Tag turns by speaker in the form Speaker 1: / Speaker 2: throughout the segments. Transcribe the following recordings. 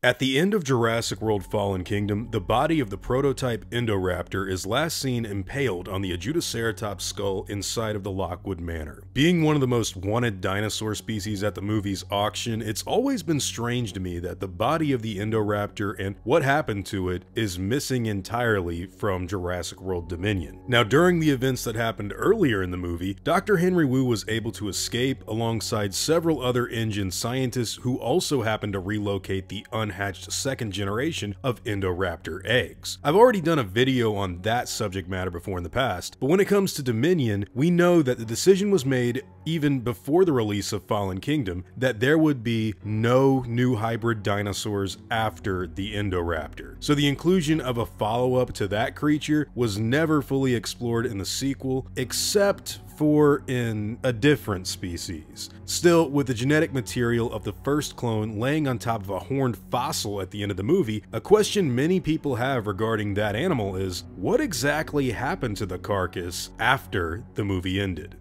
Speaker 1: At the end of Jurassic World Fallen Kingdom, the body of the prototype Indoraptor is last seen impaled on the Atrociraptor skull inside of the Lockwood Manor. Being one of the most wanted dinosaur species at the movie's auction, it's always been strange to me that the body of the Indoraptor and what happened to it is missing entirely from Jurassic World Dominion. Now, during the events that happened earlier in the movie, Dr. Henry Wu was able to escape alongside several other InGen scientists who also happened to relocate the unhatched second generation of Indoraptor eggs. I've already done a video on that subject matter before in the past, but when it comes to Dominion, we know that the decision was made even before the release of Fallen Kingdom that there would be no new hybrid dinosaurs after the Indoraptor. So the inclusion of a follow-up to that creature was never fully explored in the sequel, except for in a different species. Still, with the genetic material of the first clone laying on top of a horned fossil at the end of the movie, a question many people have regarding that animal is, what exactly happened to the carcass after the movie ended?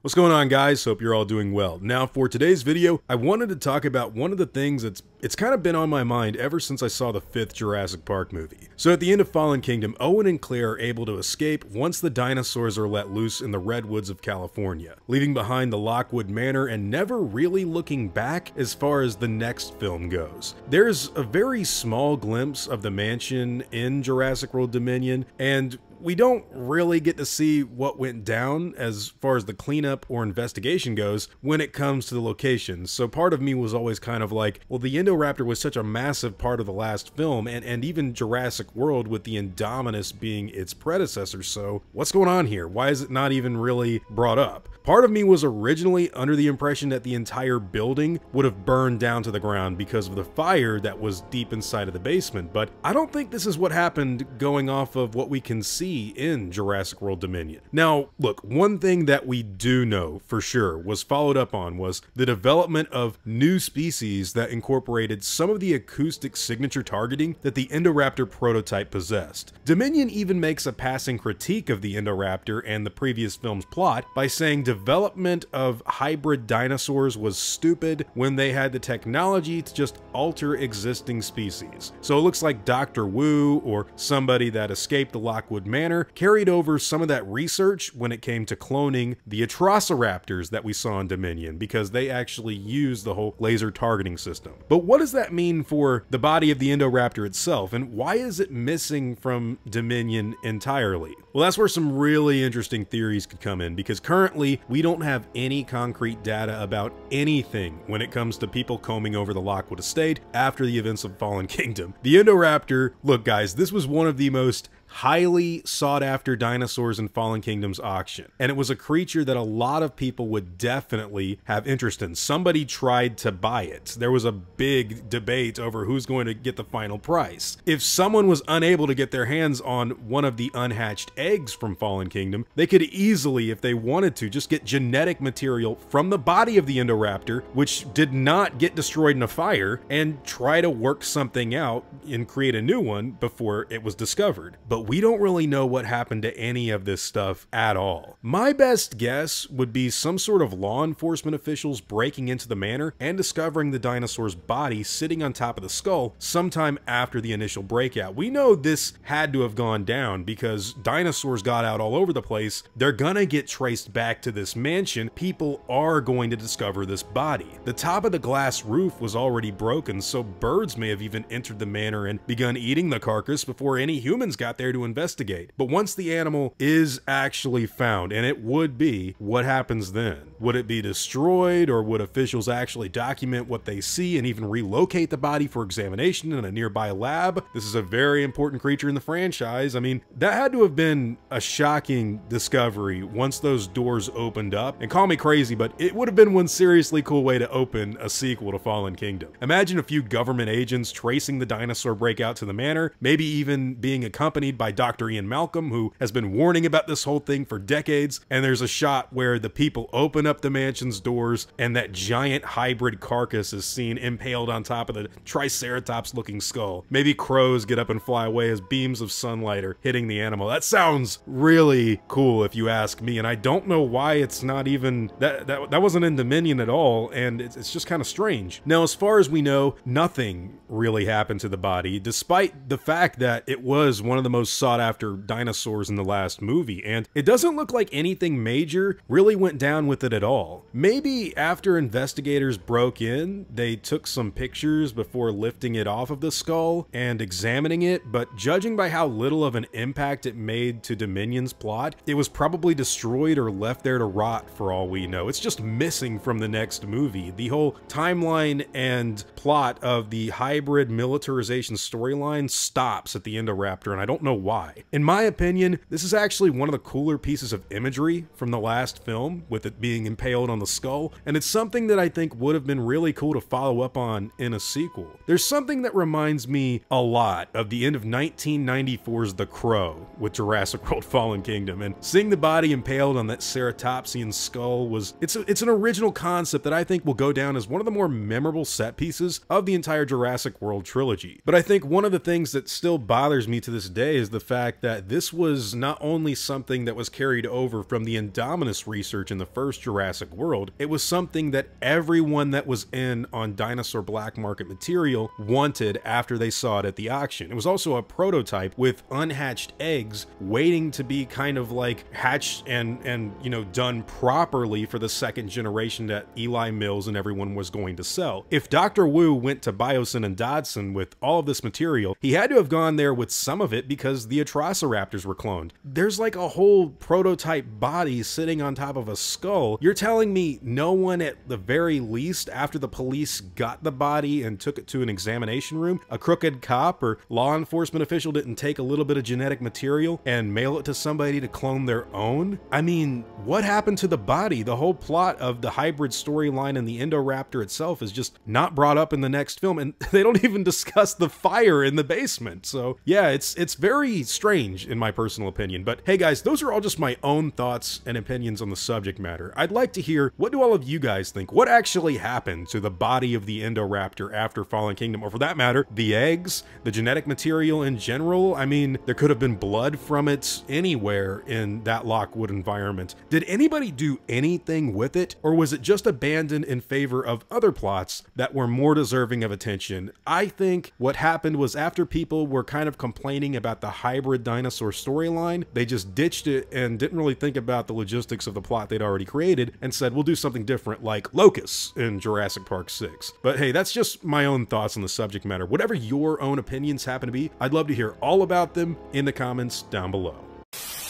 Speaker 1: What's going on, guys? Hope you're all doing well. Now, for today's video, I wanted to talk about one of the things it's kind of been on my mind ever since I saw the 5th Jurassic Park movie. So at the end of Fallen Kingdom, Owen and Claire are able to escape once the dinosaurs are let loose in the redwoods of California, leaving behind the Lockwood Manor and never really looking back as far as the next film goes. There's a very small glimpse of the mansion in Jurassic World Dominion, and we don't really get to see what went down as far as the cleanup or investigation goes when it comes to the locations. So part of me was always kind of like, well, the Indoraptor was such a massive part of the last film, and even Jurassic World with the Indominus being its predecessor, so what's going on here? Why is it not even really brought up? Part of me was originally under the impression that the entire building would have burned down to the ground because of the fire that was deep inside of the basement, but I don't think this is what happened going off of what we can see in Jurassic World Dominion. Now, look, one thing that we do know for sure was followed up on was the development of new species that incorporated some of the acoustic signature targeting that the Indoraptor prototype possessed. Dominion even makes a passing critique of the Indoraptor and the previous film's plot by saying development of hybrid dinosaurs was stupid when they had the technology to just alter existing species. So it looks like Dr. Wu, or somebody that escaped the Lockwood Manor, carried over some of that research when it came to cloning the Atrociraptors that we saw in Dominion, because they actually use the whole laser targeting system. But what does that mean for the body of the Indoraptor itself, and why is it missing from Dominion entirely? Well, that's where some really interesting theories could come in, because currently we don't have any concrete data about anything when it comes to people combing over the Lockwood estate after the events of Fallen Kingdom. The Indoraptor, look guys, this was one of the most highly sought after dinosaurs in Fallen Kingdom's auction, and it was a creature that a lot of people would definitely have interest in. Somebody tried to buy it. There was a big debate over who's going to get the final price. If someone was unable to get their hands on one of the unhatched eggs from Fallen Kingdom, they could easily, if they wanted to, just get genetic material from the body of the Indoraptor, which did not get destroyed in a fire, and try to work something out and create a new one before it was discovered. But we don't really know what happened to any of this stuff at all. My best guess would be some sort of law enforcement officials breaking into the manor and discovering the dinosaur's body sitting on top of the skull sometime after the initial breakout. We know this had to have gone down because dinosaurs got out all over the place. They're gonna get traced back to this mansion. People are going to discover this body. The top of the glass roof was already broken, so birds may have even entered the manor and begun eating the carcass before any humans got there to investigate. But once the animal is actually found, and it would be, what happens then? Would it be destroyed, or would officials actually document what they see and even relocate the body for examination in a nearby lab? This is a very important creature in the franchise. I mean, that had to have been a shocking discovery once those doors opened up. And call me crazy, but it would have been one seriously cool way to open a sequel to Fallen Kingdom. Imagine a few government agents tracing the dinosaur breakout to the manor, maybe even being accompanied by Dr. Ian Malcolm, who has been warning about this whole thing for decades. And there's a shot where the people open up the mansion's doors and that giant hybrid carcass is seen impaled on top of the Triceratops looking skull. Maybe crows get up and fly away as beams of sunlight are hitting the animal. That sounds really cool if you ask me, and I don't know why it's not even that wasn't in Dominion at all, and it's just kind of strange. Now, as far as we know, nothing really happened to the body, despite the fact that it was one of the most sought after dinosaurs in the last movie, and it doesn't look like anything major really went down with it at all. Maybe after investigators broke in, they took some pictures before lifting it off of the skull and examining it, but judging by how little of an impact it made to Dominion's plot, it was probably destroyed or left there to rot for all we know. It's just missing from the next movie. The whole timeline and plot of the hybrid militarization storyline stops at the Indoraptor, and I don't know why. In my opinion, this is actually one of the cooler pieces of imagery from the last film, with it being impaled on the skull, and it's something that I think would have been really cool to follow up on in a sequel. There's something that reminds me a lot of the end of 1994's The Crow with Jurassic World Fallen Kingdom, and seeing the body impaled on that ceratopsian skull it's an original concept that I think will go down as one of the more memorable set pieces of the entire Jurassic World trilogy. But I think one of the things that still bothers me to this day is the fact that this was not only something that was carried over from the Indominus research in the first Jurassic World, it was something that everyone that was in on dinosaur black market material wanted after they saw it at the auction. It was also a prototype with unhatched eggs waiting to be kind of like hatched and you know, done properly for the second generation that Eli Mills and everyone was going to sell. If Dr. Wu went to Biosyn and Dodson with all of this material, he had to have gone there with some of it because the Atrociraptors were cloned. There's like a whole prototype body sitting on top of a skull. You're telling me no one, at the very least, after the police got the body and took it to an examination room, a crooked cop or law enforcement official didn't take a little bit of genetic material and mail it to somebody to clone their own? I mean, what happened to the body? The whole plot of the hybrid storyline and the Indoraptor itself is just not brought up in the next film, and they don't even discuss the fire in the basement. So yeah, it's very strange in my personal opinion. But hey guys, those are all just my own thoughts and opinions on the subject matter. I'd like to hear, what do all of you guys think? What actually happened to the body of the Indoraptor after Fallen Kingdom, or for that matter, the eggs, the genetic material in general? I mean, there could have been blood from it anywhere in that Lockwood environment. Did anybody do anything with it, or was it just abandoned in favor of other plots that were more deserving of attention? I think what happened was, after people were kind of complaining about the hybrid dinosaur storyline, they just ditched it and didn't really think about the logistics of the plot they'd already created and said, we'll do something different like locusts in Jurassic Park 6. But hey, that's just my own thoughts on the subject matter. Whatever your own opinions happen to be, I'd love to hear all about them in the comments down below.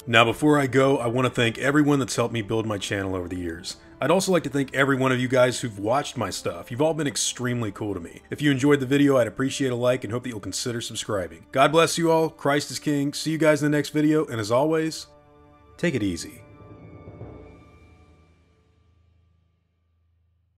Speaker 1: Now, before I go, I want to thank everyone that's helped me build my channel over the years. I'd also like to thank every one of you guys who've watched my stuff. You've all been extremely cool to me. If you enjoyed the video, I'd appreciate a like and hope that you'll consider subscribing. God bless you all. Christ is King. See you guys in the next video, and as always, take it easy.